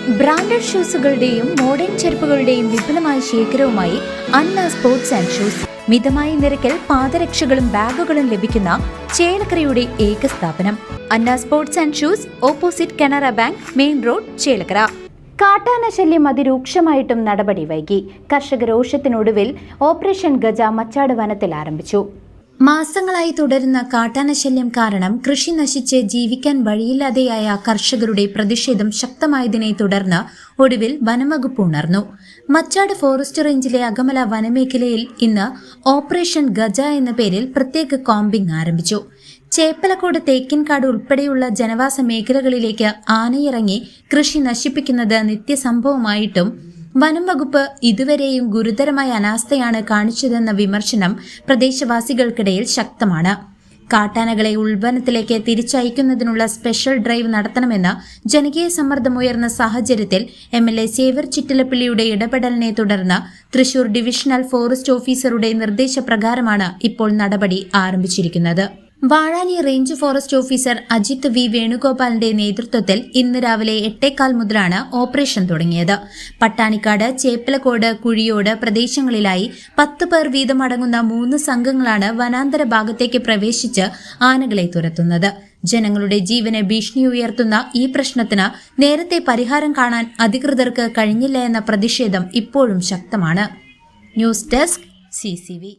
Branded ഷൂസുകളുടെയും modern ചെരുപ്പുകളുടെയും വിപുലമായ ശേഖരവുമായി അന്ന സ്പോർട്സ് ആൻഡ് ഷൂസ്. മിതമായ നിരക്കിൽ പാദരക്ഷകളും ബാഗുകളും ലഭിക്കുന്ന ചേലക്കരയുടെ ഏക സ്ഥാപനം Anna sports and shoes, opposite Canara bank, main road, Chelakkara. കാട്ടാന ശല്യം അതിരൂക്ഷമായിട്ടും നടപടി വൈകി. കർഷക രോഷത്തിനൊടുവിൽ ഓപ്പറേഷൻ ഗജ മച്ചാട് വനത്തിൽ ആരംഭിച്ചു. മാസങ്ങളായി തുടരുന്ന കാട്ടാന ശല്യം കാരണം കൃഷി നശിച്ച് ജീവിക്കാൻ വഴിയില്ലാതെയായ കർഷകരുടെ പ്രതിഷേധം ശക്തമായതിനെ തുടർന്ന് ഒടുവിൽ വനംവകുപ്പ് ഉണർന്നു. മച്ചാട് ഫോറസ്റ്റ് റേഞ്ചിലെ അകമല വനമേഖലയിൽ ഇന്ന് ഓപ്പറേഷൻ ഗജ എന്ന പേരിൽ പ്രത്യേക കോമ്പിംഗ് ആരംഭിച്ചു. ചേപ്പലക്കോട്, തേക്കിൻകാട് ഉൾപ്പെടെയുള്ള ജനവാസ മേഖലകളിലേക്ക് ആനയിറങ്ങി കൃഷി നശിപ്പിക്കുന്നത് നിത്യസംഭവമായിട്ടും വനം വകുപ്പ് ഇതുവരെയും ഗുരുതരമായ അനാസ്ഥയാണ് കാണിച്ചതെന്ന വിമർശനം പ്രദേശവാസികൾക്കിടയിൽ ശക്തമാണ്. കാട്ടാനകളെ ഉൾവനത്തിലേക്ക് തിരിച്ചയക്കുന്നതിനുള്ള സ്പെഷ്യൽ ഡ്രൈവ് നടത്തണമെന്ന് ജനകീയ സമ്മർദ്ദമുയർന്ന സാഹചര്യത്തിൽ MLA സേവ്യർ ചിറ്റിലപ്പള്ളിയുടെ ഇടപെടലിനെ തുടർന്ന് തൃശൂർ ഡിവിഷണൽ ഫോറസ്റ്റ് ഓഫീസറുടെ നിർദ്ദേശപ്രകാരമാണ് ഇപ്പോൾ നടപടി ആരംഭിച്ചിരിക്കുന്നത്. Vazhani range forest officer Ajith V. വേണുഗോപാലിന്റെ നേതൃത്വത്തിൽ ഇന്ന് രാവിലെ 8:15 മുതലാണ് ഓപ്പറേഷൻ തുടങ്ങിയത്. പട്ടാണിക്കാട്, ചേപ്പലക്കോട്, കുഴിയോട് പ്രദേശങ്ങളിലായി 10 പേർ വീതം അടങ്ങുന്ന 3 സംഘങ്ങളാണ് വനാന്തര ഭാഗത്തേക്ക് പ്രവേശിച്ച് ആനകളെ തുരത്തുന്നത്. ജനങ്ങളുടെ ജീവന് ഭീഷണി ഉയർത്തുന്ന ഈ പ്രശ്നത്തിന് നേരത്തെ പരിഹാരം കാണാൻ അധികൃതർക്ക് കഴിഞ്ഞില്ല എന്ന പ്രതിഷേധം ഇപ്പോഴും ശക്തമാണ്. News desk CCV.